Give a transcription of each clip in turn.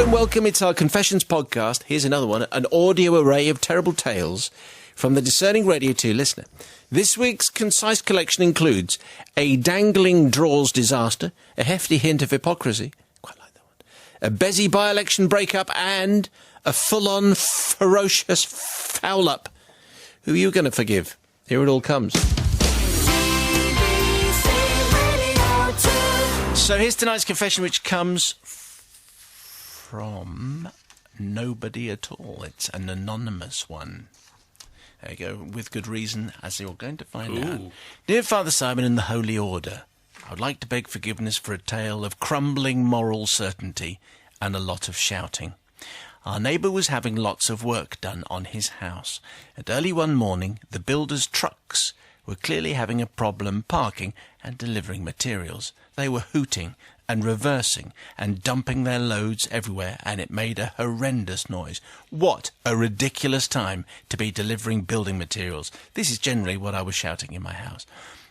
and welcome. It's our Confessions podcast. Here's another one, an audio array of terrible tales from the discerning Radio 2 listener. This week's concise collection includes a dangling drawers disaster, a hefty hint of hypocrisy, quite like that one, a Bezzy by-election breakup, and a full-on ferocious foul-up. Who are you going to forgive? Here it all comes. So here's tonight's confession, which comes from nobody at all. It's an anonymous one. There you go, with good reason, as you're going to find out. Dear Father Simon and the Holy Order, I would like to beg forgiveness for a tale of crumbling moral certainty and a lot of shouting. Our neighbour was having lots of work done on his house, and early one morning the builder's trucks were clearly having a problem parking and delivering materials. They were hooting and reversing and dumping their loads everywhere, and it made a horrendous noise. What a ridiculous time to be delivering building materials. This is generally what I was shouting in my house.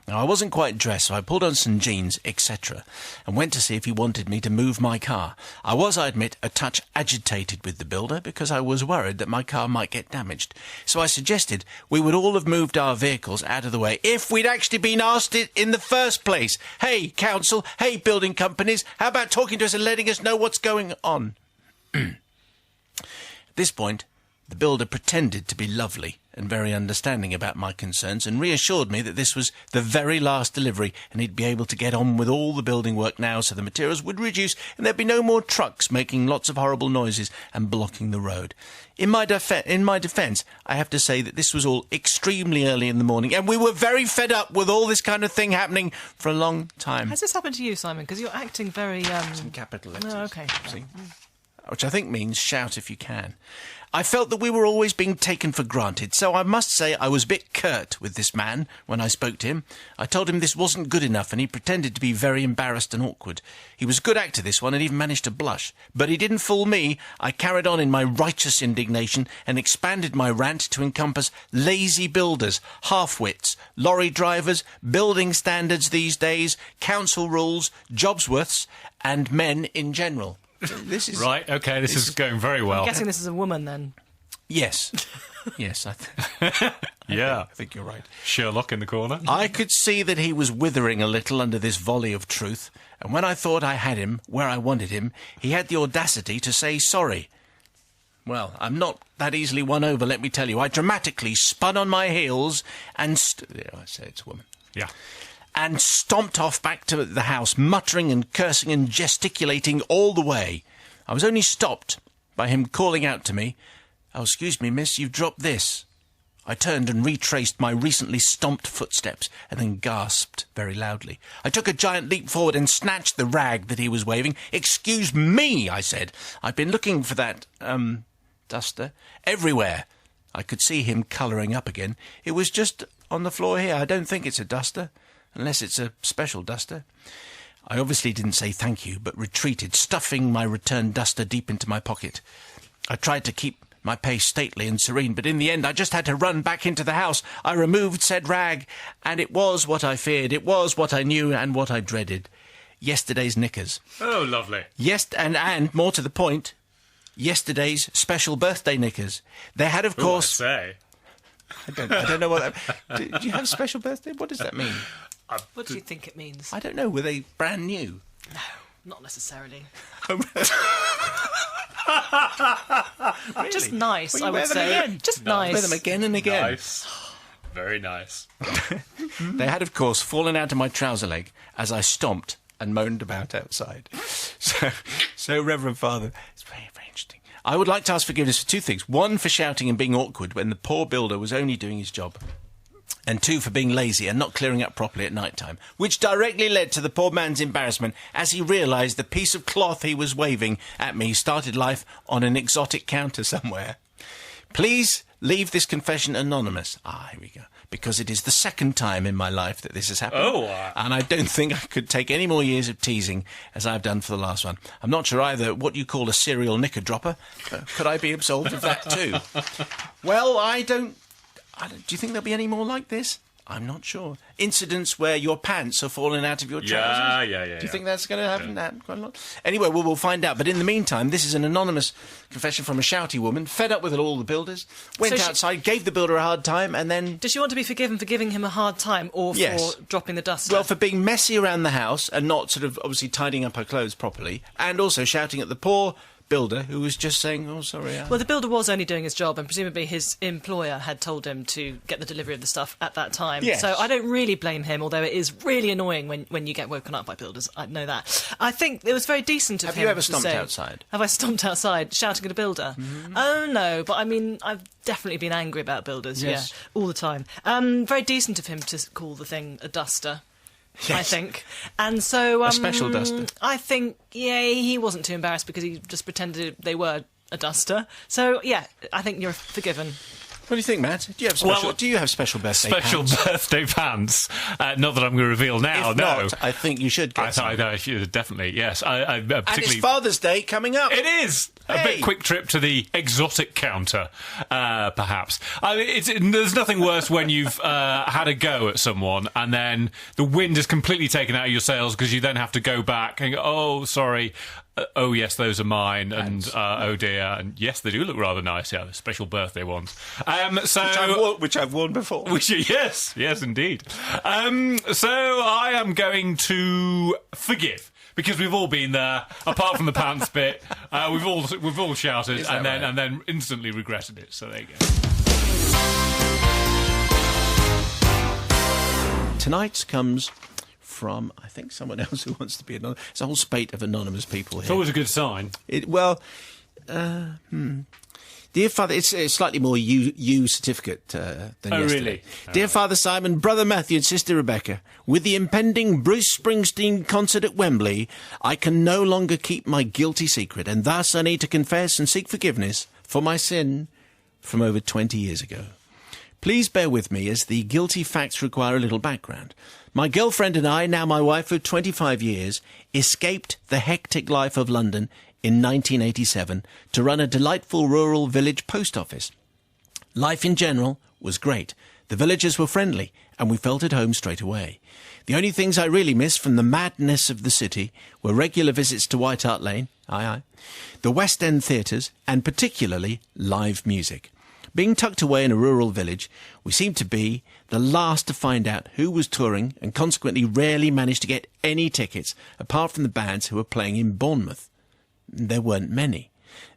Now, I wasn't quite dressed, so I pulled on some jeans, etc., and went to see if he wanted me to move my car. I was, I admit, a touch agitated with the builder because I was worried that my car might get damaged. So I suggested we would all have moved our vehicles out of the way if we'd actually been asked it in the first place. Hey, council, hey, building companies, how about talking to us and letting us know what's going on? At this point, the builder pretended to be lovely and very understanding about my concerns and reassured me that this was the very last delivery and he'd be able to get on with all the building work now so the materials would reduce and there'd be no more trucks making lots of horrible noises and blocking the road. In my defence, I have to say that this was all extremely early in the morning and we were very fed up with all this kind of thing happening for a long time. Has this happened to you, Simon? Because you're acting very... Some capital letters. Oh, okay. See? Which I think means shout if you can. I felt that we were always being taken for granted, so I must say I was a bit curt with this man when I spoke to him. I told him this wasn't good enough, and he pretended to be very embarrassed and awkward. He was a good actor, this one, and even managed to blush. But he didn't fool me. I carried on in my righteous indignation and expanded my rant to encompass lazy builders, half-wits, lorry drivers, building standards these days, council rules, jobsworths, and men in general. This is right. Okay, this is going very well. I'm guessing this is a woman, then. Yes. Yes, I think you're right. Sherlock in the corner. I could see that he was withering a little under this volley of truth, and when I thought I had him where I wanted him, he had the audacity to say sorry. Well, I'm not that easily won over, let me tell you. I dramatically spun on my heels and... I say it's a woman. Yeah. And stomped off back to the house, muttering and cursing and gesticulating all the way. I was only stopped by him calling out to me, "Oh, excuse me, miss, you've dropped this." I turned and retraced my recently stomped footsteps and then gasped very loudly. I took a giant leap forward and snatched the rag that he was waving. "Excuse me," I said. "I've been looking for that, duster everywhere." I could see him colouring up again. "It was just on the floor here. I don't think it's a duster. Unless it's a special duster." I obviously didn't say thank you, but retreated, stuffing my returned duster deep into my pocket. I tried to keep my pace stately and serene, but in the end I just had to run back into the house. I removed said rag, and it was what I feared. It was what I knew and what I dreaded. Yesterday's knickers. Oh, lovely. Yes, and more to the point, yesterday's special birthday knickers. They had, of course... I don't know what that... Do you have a special birthday? What does that mean? What do you think it means? I don't know. Were they brand new? No, not necessarily. Really? Just nice, Well, you I wear would them say. again. Just Wear nice. them again and again. Nice. Very nice. They had, of course, fallen out of my trouser leg as I stomped and moaned about outside. So Reverend Father, it's very, very interesting. I would like to ask forgiveness for two things. One, for shouting and being awkward when the poor builder was only doing his job. And two, for being lazy and not clearing up properly at night time, which directly led to the poor man's embarrassment as he realised the piece of cloth he was waving at me started life on an exotic counter somewhere. Please leave this confession anonymous. Here we go. Because it is the second time in my life that this has happened. And I don't think I could take any more years of teasing as I've done for the last one. I'm not sure either what you call a serial knicker dropper. Could I be absolved of that too? Well, I don't... Do you think there'll be any more like this? I'm not sure. Incidents where your pants are falling out of your trousers. Yeah. Do you think that's going to happen? That quite a lot. Anyway, we'll find out. But in the meantime, this is an anonymous confession from a shouty woman, fed up with all the builders, went outside, gave the builder a hard time, and then... Does she want to be forgiven for giving him a hard time, or for dropping the duster? Well, for being messy around the house and not sort of obviously tidying up her clothes properly, and also shouting at the poor builder who was just saying, oh, sorry. Well, the builder was only doing his job, and presumably his employer had told him to get the delivery of the stuff at that time. Yes. So I don't really blame him, although it is really annoying when you get woken up by builders. I know that. I think it was very decent of him. Have you ever to stomped say, outside? Have I stomped outside shouting at a builder? Mm-hmm. Oh, no, but I mean, I've definitely been angry about builders, yes. all the time. Very decent of him to call the thing a duster. Yes. I think. And so... a special duster. I think, he wasn't too embarrassed because he just pretended they were a duster. So, I think you're forgiven. What do you think, Matt? Do you have special birthday pants? Birthday pants? Not that I'm going to reveal now, if no. Not, I think you should get some. I should, definitely, yes. I particularly... And it's Father's Day coming up. It is! Hey. A bit quick trip to the exotic counter, perhaps. I mean, there's nothing worse when you've had a go at someone and then the wind is completely taken out of your sails because you then have to go back and go, oh, sorry, oh, yes, those are mine, and oh, dear, and yes, they do look rather nice, the special birthday ones. Which I've worn before. Yes, indeed. So I am going to forgive. Because we've all been there, apart from the pants bit, we've all shouted and then instantly regretted it. So there you go. Tonight's comes from, I think, someone else who wants to be anonymous. It's a whole spate of anonymous people here. It's always a good sign. Dear Father, it's slightly more you certificate than yesterday. Really? Dear Father Simon, Brother Matthew and Sister Rebecca, with the impending Bruce Springsteen concert at Wembley, I can no longer keep my guilty secret, and thus I need to confess and seek forgiveness for my sin from over 20 years ago. Please bear with me as the guilty facts require a little background. My girlfriend and I, now my wife of 25 years, escaped the hectic life of London in 1987 to run a delightful rural village post office. Life in general was great. The villagers were friendly, and we felt at home straight away. The only things I really missed from the madness of the city were regular visits to White Hart Lane, the West End theatres, and particularly live music. Being tucked away in a rural village, we seemed to be the last to find out who was touring and consequently rarely managed to get any tickets apart from the bands who were playing in Bournemouth. There weren't many.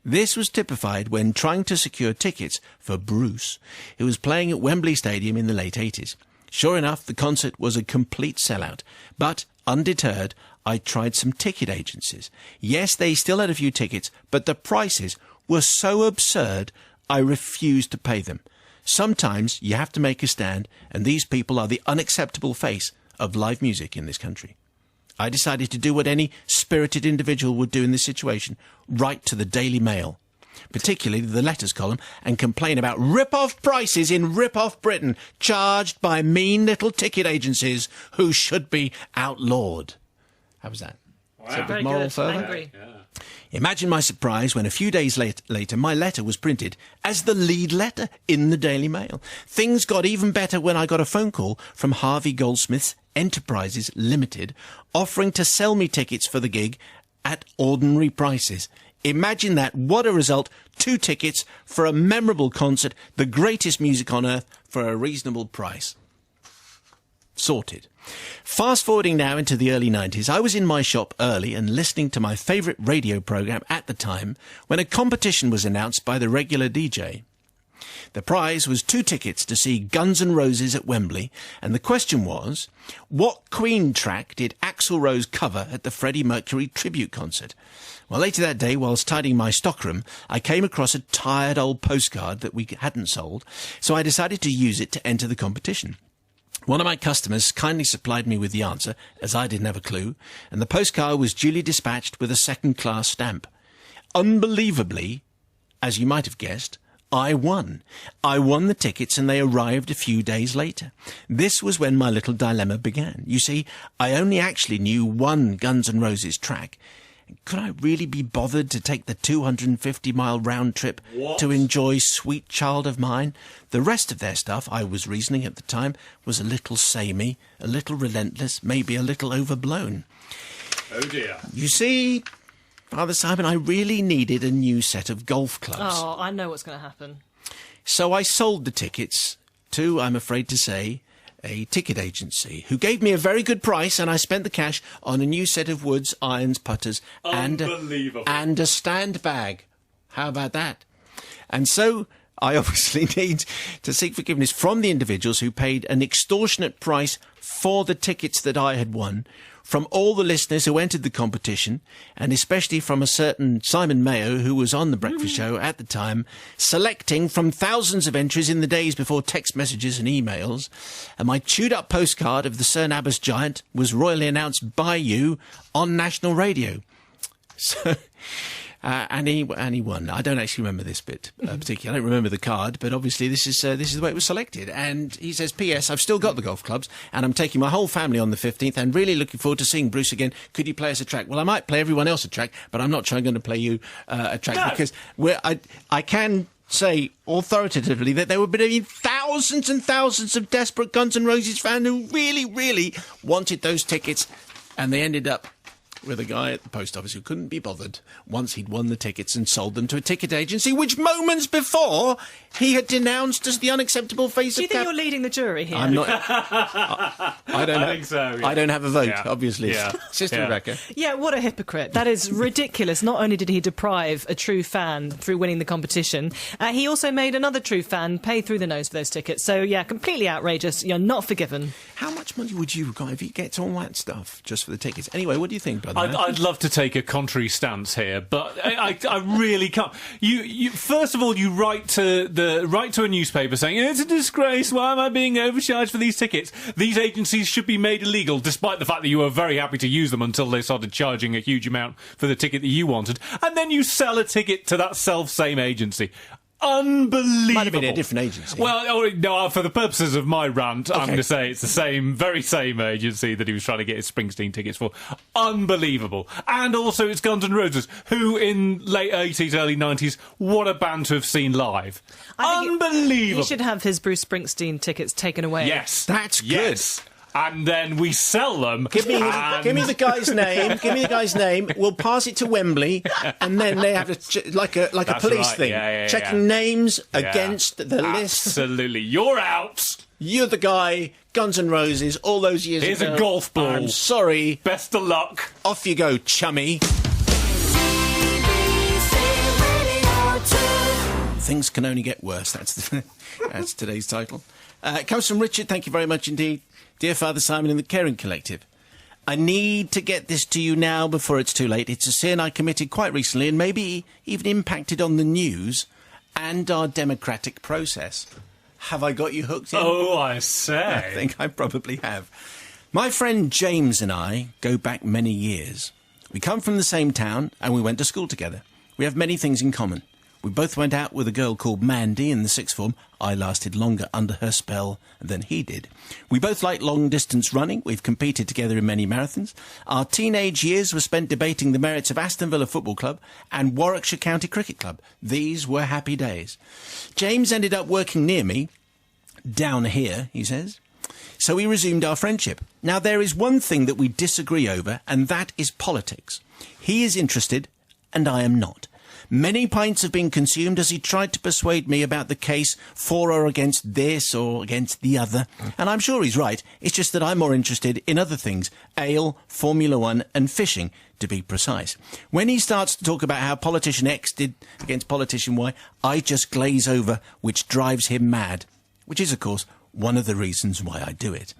This was typified when trying to secure tickets for Bruce, who was playing at Wembley Stadium in the late 80s. Sure enough, the concert was a complete sellout, but undeterred, I tried some ticket agencies. Yes, they still had a few tickets, but the prices were so absurd, I refused to pay them. Sometimes you have to make a stand, and these people are the unacceptable face of live music in this country. I decided to do what any spirited individual would do in this situation, write to the Daily Mail, particularly the letters column, and complain about rip-off prices in rip-off Britain, charged by mean little ticket agencies who should be outlawed. How was that? Wow. So Very moral good. further? Angry. Yeah. Imagine my surprise when a few days later my letter was printed as the lead letter in the Daily Mail. Things got even better when I got a phone call from Harvey Goldsmith's Enterprises Limited offering to sell me tickets for the gig at ordinary prices. Imagine that. What a result. 2 tickets for a memorable concert, the greatest music on earth for a reasonable price. Sorted. Fast forwarding now into the early 90s, I was in my shop early and listening to my favourite radio programme at the time when a competition was announced by the regular DJ. The prize was 2 tickets to see Guns N' Roses at Wembley, and the question was, what Queen track did Axl Rose cover at the Freddie Mercury tribute concert? Well, later that day, whilst tidying my stockroom, I came across a tired old postcard that we hadn't sold, so I decided to use it to enter the competition. One of my customers kindly supplied me with the answer, as I didn't have a clue, and the postcard was duly dispatched with a second-class stamp. Unbelievably, as you might have guessed, I won. I won the tickets and they arrived a few days later. This was when my little dilemma began. You see, I only actually knew one Guns N' Roses track, Could I really be bothered to take the 250-mile round trip to enjoy Sweet Child of Mine? The rest of their stuff, I was reasoning at the time, was a little samey, a little relentless, maybe a little overblown. Oh dear. You see, Father Simon, I really needed a new set of golf clubs. Oh, I know what's going to happen. So I sold the tickets to, I'm afraid to say, a ticket agency who gave me a very good price, and I spent the cash on a new set of woods, irons, putters, and a stand bag. How about that? And so I obviously need to seek forgiveness from the individuals who paid an extortionate price for the tickets that I had won, from all the listeners who entered the competition, and especially from a certain Simon Mayo, who was on the breakfast show at the time, selecting from thousands of entries in the days before text messages and emails. And my chewed-up postcard of the Sir Nabbas giant was royally announced by you on national radio. So... And he won. I don't actually remember this bit particularly. I don't remember the card, but obviously this is the way it was selected. And he says, P.S. I've still got the golf clubs, and I'm taking my whole family on the 15th, and really looking forward to seeing Bruce again. Could you play us a track? Well, I might play everyone else a track, but I'm not going to play you a track because I can say authoritatively that there were between thousands and thousands of desperate Guns N' Roses fans who really, really wanted those tickets, and they ended up with a guy at the post office who couldn't be bothered once he'd won the tickets and sold them to a ticket agency, which moments before he had denounced as the unacceptable face Do you of think you're leading the jury here? I'm not. I think so. Yeah. I don't have a vote, obviously. Yeah. Sister Rebecca. Yeah, what a hypocrite. That is ridiculous. Not only did he deprive a true fan through winning the competition, he also made another true fan pay through the nose for those tickets. So, yeah, completely outrageous. You're not forgiven. How much money would you have got if he gets all that stuff just for the tickets? Anyway, what do you think, brother? I'd love to take a contrary stance here, but I really can't. You first of all, you write to a newspaper saying it's a disgrace. Why am I being overcharged for these tickets? These agencies should be made illegal, despite the fact that you were very happy to use them until they started charging a huge amount for the ticket that you wanted, and then you sell a ticket to that self-same agency. Unbelievable. Might have been a different agency. Well, no, for the purposes of my rant, I'm going to say it's the very same agency that he was trying to get his Springsteen tickets for. Unbelievable. And also it's Guns N' Roses, who in late 80s, early 90s, what a band to have seen live. Unbelievable. He should have his Bruce Springsteen tickets taken away. Yes. That's good. Yes. And then we sell them. Give me the guy's name. Give me the guy's name. We'll pass it to Wembley, and then they have like a police thing, checking names against the list. Absolutely, you're out. You're the guy. Guns N' Roses. All those years Here's ago. a golf ball. I'm sorry. Best of luck. Off you go, chummy. Things can only get worse. That's today's title. It comes from Richard. Thank you very much indeed. Dear Father Simon and the Caring Collective, I need to get this to you now before it's too late. It's a sin I committed quite recently and maybe even impacted on the news and our democratic process. Have I got you hooked in? Oh, I say. I think I probably have. My friend James and I go back many years. We come from the same town and we went to school together. We have many things in common. We both went out with a girl called Mandy in the sixth form. I lasted longer under her spell than he did. We both like long-distance running. We've competed together in many marathons. Our teenage years were spent debating the merits of Aston Villa Football Club and Warwickshire County Cricket Club. These were happy days. James ended up working near me, down here, he says. So we resumed our friendship. Now, there is one thing that we disagree over, and that is politics. He is interested, and I am not. Many pints have been consumed as he tried to persuade me about the case for or against this or against the other. And I'm sure he's right. It's just that I'm more interested in other things. Ale, Formula One and fishing, to be precise. When he starts to talk about how politician X did against politician Y, I just glaze over, which drives him mad. Which is, of course, one of the reasons why I do it.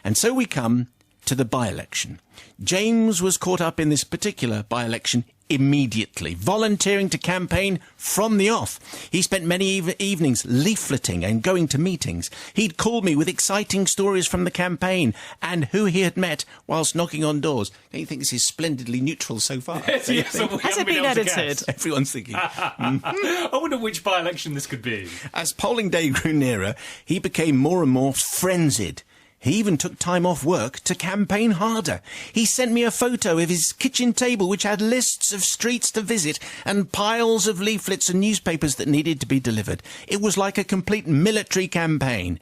And so we come to the by-election. James was caught up in this particular by-election immediately, volunteering to campaign from the off. He spent many evenings leafleting and going to meetings. He'd called me with exciting stories from the campaign and who he had met whilst knocking on doors. Don't you think this is splendidly neutral so far? Yes, Has it been edited? Everyone's thinking. I wonder which by-election this could be. As polling day grew nearer, he became more and more frenzied. He even took time off work to campaign harder. He sent me a photo of his kitchen table which had lists of streets to visit and piles of leaflets and newspapers that needed to be delivered. It was like a complete military campaign.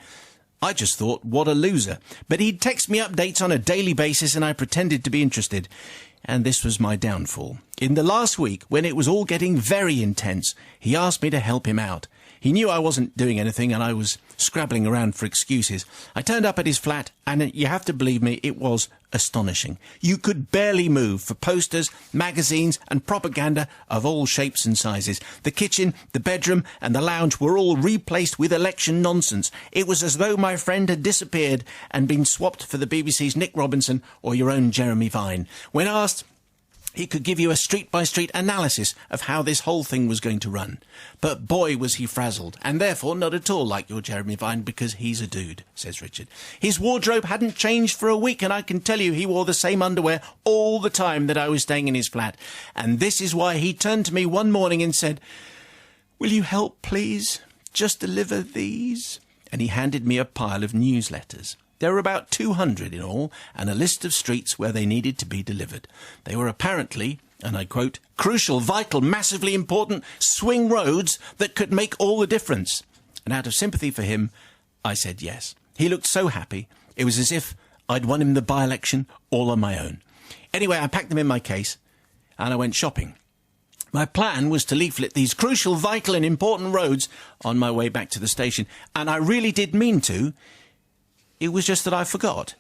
I just thought, what a loser. But he'd text me updates on a daily basis and I pretended to be interested. And this was my downfall. In the last week, when it was all getting very intense, he asked me to help him out. He knew I wasn't doing anything and I was scrabbling around for excuses. I turned up at his flat and you have to believe me, it was astonishing. You could barely move for posters, magazines and propaganda of all shapes and sizes. The kitchen, the bedroom and the lounge were all replaced with election nonsense. It was as though my friend had disappeared and been swapped for the BBC's Nick Robinson or your own Jeremy Vine. When asked, he could give you a street-by-street analysis of how this whole thing was going to run. But boy, was he frazzled, and therefore not at all like your Jeremy Vine, because he's a dude, says Richard. His wardrobe hadn't changed for a week, and I can tell you he wore the same underwear all the time that I was staying in his flat. And this is why he turned to me one morning and said, "Will you help, please? Just deliver these." And he handed me a pile of newsletters. There were about 200 in all, and a list of streets where they needed to be delivered. They were apparently, and I quote, crucial, vital, massively important swing roads that could make all the difference. And out of sympathy for him, I said yes. He looked so happy. It was as if I'd won him the by-election all on my own. Anyway, I packed them in my case, and I went shopping. My plan was to leaflet these crucial, vital, and important roads on my way back to the station, and I really did mean to. It was just that I forgot.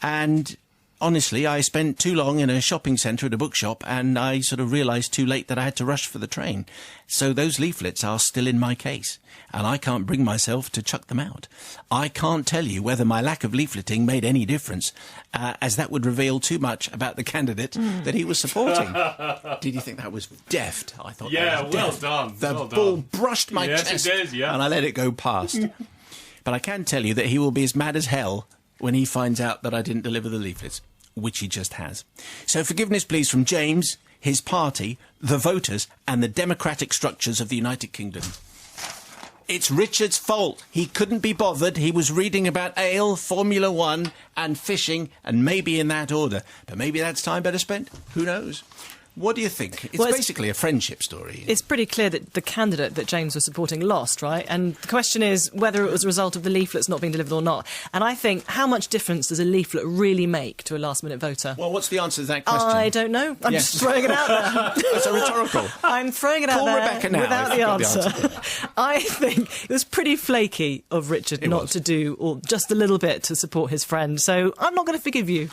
And honestly, I spent too long in a shopping centre at a bookshop and I sort of realised too late that I had to rush for the train. So those leaflets are still in my case and I can't bring myself to chuck them out. I can't tell you whether my lack of leafleting made any difference, as that would reveal too much about the candidate that he was supporting. Did you think that was deft? I thought that was deft. Done. The well ball done. brushed my chest Yes, it did, yeah. and I let it go past. But I can tell you that he will be as mad as hell when he finds out that I didn't deliver the leaflets, which he just has. So forgiveness, please, from James, his party, the voters, and the democratic structures of the United Kingdom. It's Richard's fault. He couldn't be bothered. He was reading about ale, Formula One, and fishing, and maybe in that order. But maybe that's time better spent. Who knows? What do you think? It's basically a friendship story. It's pretty clear that the candidate that James was supporting lost, right? And the question is whether it was a result of the leaflets not being delivered or not. And I think, how much difference does a leaflet really make to a last-minute voter? Well, what's the answer to that question? I don't know. I'm just throwing it out there. That's a rhetorical. I'm throwing it out there Rebecca now, without the answer. I think it was pretty flaky of Richard not to do or just a little bit to support his friend. So I'm not going to forgive you.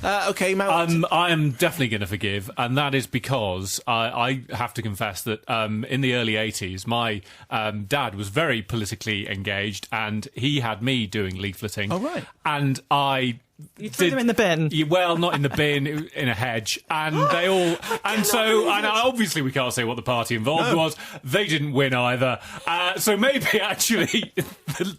OK, Mal. I am definitely going to forgive, and that is because I have to confess that in the early 80s, my dad was very politically engaged, and he had me doing leafleting. Oh, right. And I... You threw them in the bin? Well, not in the bin, in a hedge. And they all... And so, and obviously we can't say what the party involved was. They didn't win either. So maybe, actually,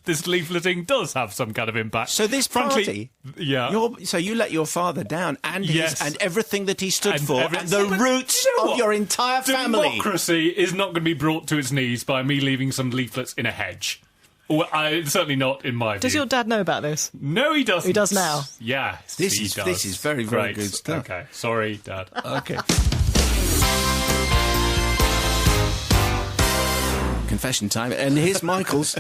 this leafleting does have some kind of impact. So this Frankly, party... Yeah. So you let your father down and and everything that he stood for and the But roots you know of your entire family. Democracy is not going to be brought to its knees by me leaving some leaflets in a hedge. Well, certainly not in my view. Does your dad know about this? No, he doesn't. He does now. Yeah, This is very, very Great. good stuff. Okay, sorry, Dad. OK. Confession time, and here's Michael's.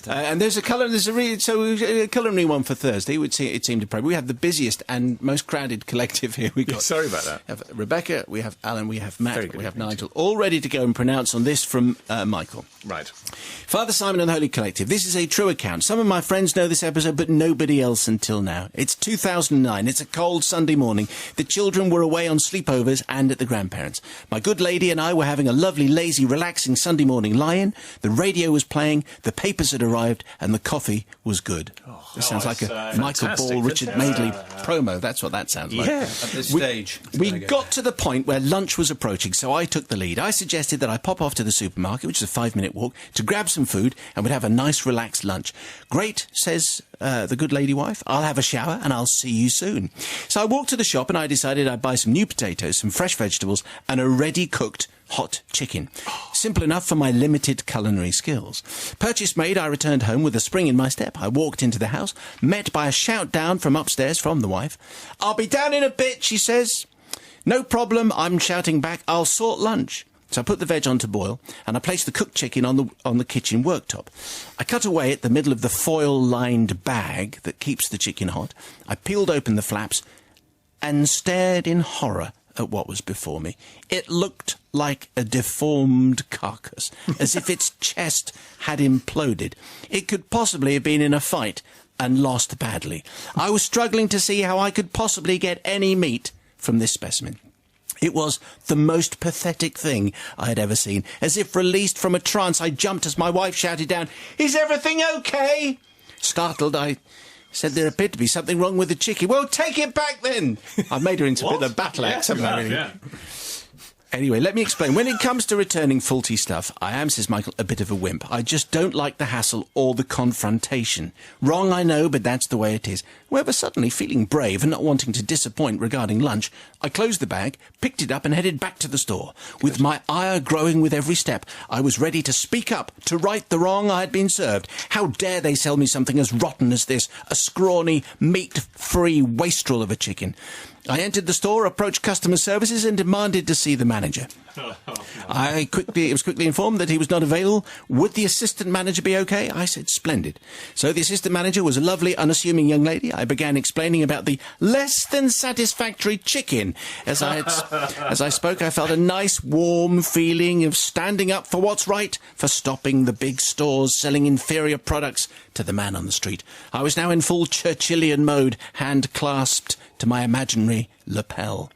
And there's a culinary one for Thursday. It seemed appropriate. We have the busiest and most crowded collective here. We got. Sorry about that. We have Rebecca, we have Alan, we have Matt, we have Nigel, all ready to go and pronounce on this from Michael. Right. Father Simon and the Holy Collective. This is a true account. Some of my friends know this episode, but nobody else until now. It's 2009. It's a cold Sunday morning. The children were away on sleepovers and at the grandparents'. My good lady and I were having a lovely, lazy, relaxing Sunday morning lie-in. The radio was playing, the papers had arrived, and the coffee was good. This sounds like a Michael Ball, Richard Madeley promo. That's what that sounds like. Yeah, at this stage. We got to the point where lunch was approaching, so I took the lead. I suggested that I pop off to the supermarket, which is a 5-minute walk, to grab some food, and we'd have a nice, relaxed lunch. Great, says the good lady wife. I'll have a shower, and I'll see you soon. So I walked to the shop, and I decided I'd buy some new potatoes, some fresh vegetables, and a ready-cooked hot chicken. Simple enough for my limited culinary skills. Purchase made, I returned home with a spring in my step. I walked into the house, met by a shout down from upstairs from the wife. "I'll be down in a bit," she says. "No problem," I'm shouting back. "I'll sort lunch." So I put the veg on to boil, and I placed the cooked chicken on the kitchen worktop. I cut away at the middle of the foil-lined bag that keeps the chicken hot. I peeled open the flaps and stared in horror at what was before me. It looked like a deformed carcass, as if its chest had imploded. It could possibly have been in a fight and lost badly. I was struggling to see how I could possibly get any meat from this specimen. It was the most pathetic thing I had ever seen. As if released from a trance, I jumped as my wife shouted down, "Is everything okay?" Startled, I said there appeared to be something wrong with the chicken. "Well, take it back then." I made her into a bit of a battle axe. Yeah. Anyway, let me explain. When it comes to returning faulty stuff, I am, says Michael, a bit of a wimp. I just don't like the hassle or the confrontation. Wrong, I know, but that's the way it is. However, suddenly feeling brave and not wanting to disappoint regarding lunch, I closed the bag, picked it up and headed back to the store. With my ire growing with every step, I was ready to speak up, to right the wrong I had been served. How dare they sell me something as rotten as this, a scrawny, meat-free wastrel of a chicken. I entered the store, approached customer services and demanded to see the manager. I was quickly informed that he was not available. Would the assistant manager be okay? I said, splendid. So the assistant manager was a lovely, unassuming young lady. I began explaining about the less than satisfactory chicken. As I spoke, I felt a nice, warm feeling of standing up for what's right, for stopping the big stores selling inferior products to the man on the street. I was now in full Churchillian mode, hand clasped to my imaginary lapel.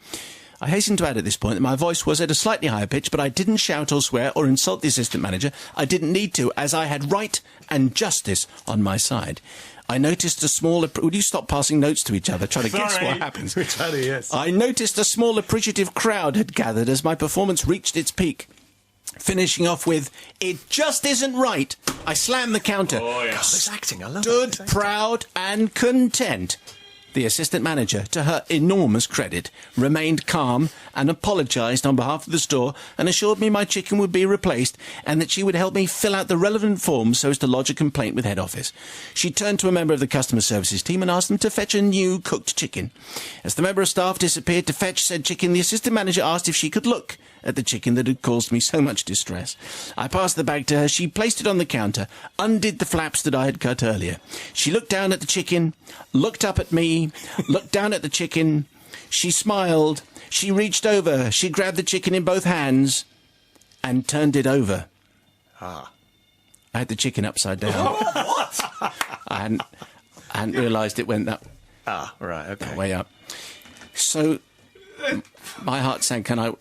I hasten to add at this point that my voice was at a slightly higher pitch, but I didn't shout or swear or insult the assistant manager. I didn't need to, as I had right and justice on my side. I noticed a small... Would you stop passing notes to each other, trying to guess what happens? Yes. I noticed a small appreciative crowd had gathered as my performance reached its peak. Finishing off with, "It just isn't right," I slammed the counter. Oh, yeah. God, this acting, I love Stood it. proud and content. The assistant manager, to her enormous credit, remained calm and apologised on behalf of the store and assured me my chicken would be replaced and that she would help me fill out the relevant forms so as to lodge a complaint with head office. She turned to a member of the customer services team and asked them to fetch a new cooked chicken. As the member of staff disappeared to fetch said chicken, the assistant manager asked if she could look at the chicken that had caused me so much distress. I passed the bag to her. She placed it on the counter, undid the flaps that I had cut earlier. She looked down at the chicken, looked up at me, looked down at the chicken. She smiled. She reached over. She grabbed the chicken in both hands and turned it over. Ah. I had the chicken upside down. What? I hadn't realised it went that Right, okay. way up. So my heart sank and I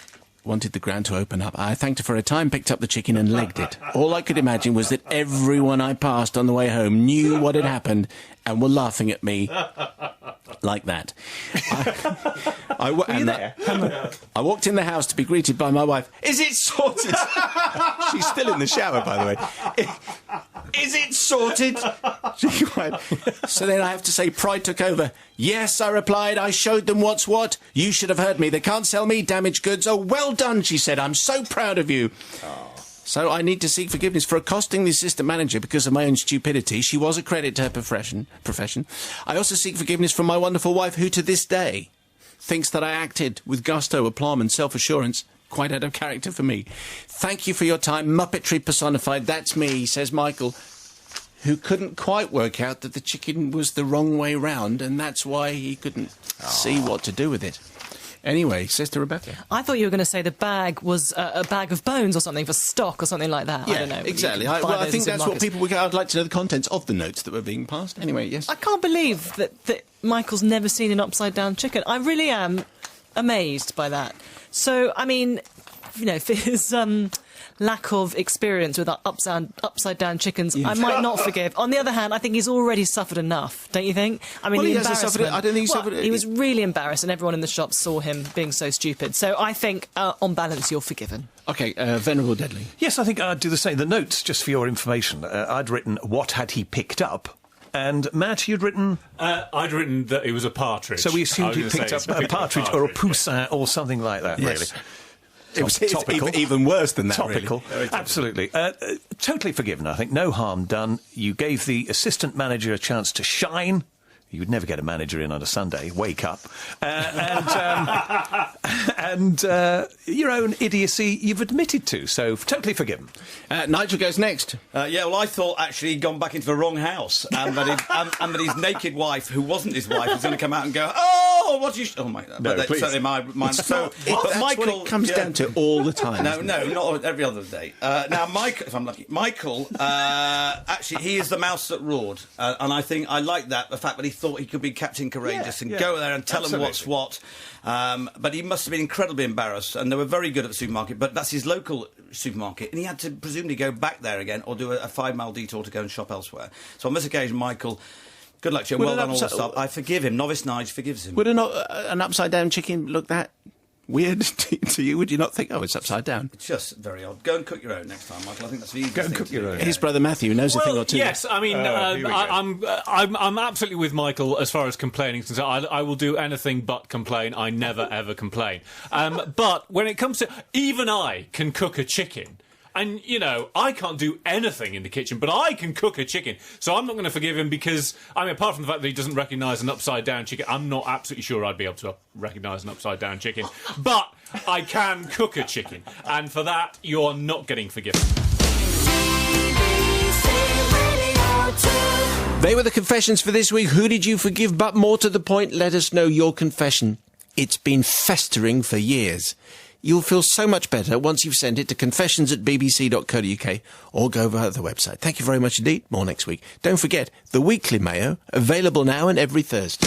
wanted the ground to open up. I thanked her for her time, picked up the chicken and legged it. All I could imagine was that everyone I passed on the way home knew what had happened and were laughing at me like that. I walked in the house to be greeted by my wife. "Is it sorted?" She's still in the shower, by the way. "Is it sorted?" She went. So then I have to say pride took over. "Yes," I replied. "I showed them what's what. You should have heard me. They can't sell me damaged goods." "Oh, well done," she said. "I'm so proud of you." Oh. So I need to seek forgiveness for accosting the assistant manager because of my own stupidity. She was a credit to her profession. I also seek forgiveness from my wonderful wife, who to this day thinks that I acted with gusto, aplomb and self-assurance. Quite out of character for me. Thank you for your time. Muppetry personified. That's me, says Michael, who couldn't quite work out that the chicken was the wrong way round, and that's why he couldn't see what to do with it. Anyway, says to Rebecca. I thought you were going to say the bag was a bag of bones or something for stock or something like that. Yeah, I don't know. Exactly. I think that's what people would... I'd like to know the contents of the notes that were being passed. Anyway, yes. I can't believe that Michael's never seen an upside-down chicken. I really am amazed by that. So, I mean, you know, for his lack of experience with upside-down chickens, I might not forgive. On the other hand, I think he's already suffered enough, don't you think? I mean, well, the he hasn't suffered it. I don't think he suffered it. He was really embarrassed, and everyone in the shop saw him being so stupid. So I think, on balance, you're forgiven. OK, Venerable Deadly. Yes, I think I'd do the same. The notes, just for your information, I'd written, "What had he picked up?" And Matt, you'd written... I'd written that it was a partridge. So we assumed he picked up a partridge or a poussin or something like that, Yes. really. It's topical. even worse than that, Topical. really. Absolutely. Totally forgiven, I think. No harm done. You gave the assistant manager a chance to shine. You would never get a manager in on a Sunday. Wake up. And your own idiocy you've admitted to, so totally forgiven. Nigel goes next. Yeah, well, I thought actually he'd gone back into the wrong house, and that his naked wife, who wasn't his wife, was going to come out and go, "Oh, what do you?" Oh my! No, but that's please. certainly my. So, but That's Michael what it comes down to all the time. No, isn't it? not every other day. Now, Michael, if I'm lucky, Michael, actually, he is the mouse that roared, and I think I like that, the fact that he thought he could be Captain Courageous and go there and tell them what's what. But he must have been incredibly embarrassed, and they were very good at the supermarket, but that's his local supermarket, and he had to presumably go back there again or do a 5-mile detour to go and shop elsewhere. So on this occasion, Michael, good luck to you, and well done all the stuff. I forgive him. Novice Nige forgives him. Would an upside-down chicken look that weird to you? Would you not think, oh, it's upside down? It's just very odd. Go and cook your own next time, Michael. I think that's the easiest Go and thing cook to your do. own. His brother Matthew knows a thing or two. Yes, I mean, here we go. I'm absolutely with Michael as far as complaining is concerned. I will do anything but complain. I never ever complain. But when it comes to, even I can cook a chicken. And, you know, I can't do anything in the kitchen, but I can cook a chicken. So I'm not going to forgive him because, I mean, apart from the fact that he doesn't recognise an upside-down chicken, I'm not absolutely sure I'd be able to recognise an upside-down chicken. But I can cook a chicken. And for that, you're not getting forgiven. They were the confessions for this week. Who did you forgive? But more to the point, let us know your confession. It's been festering for years. You'll feel so much better once you've sent it to confessions@bbc.co.uk or go over the website. Thank you very much indeed. More next week. Don't forget, the Weekly Mayo, available now and every Thursday.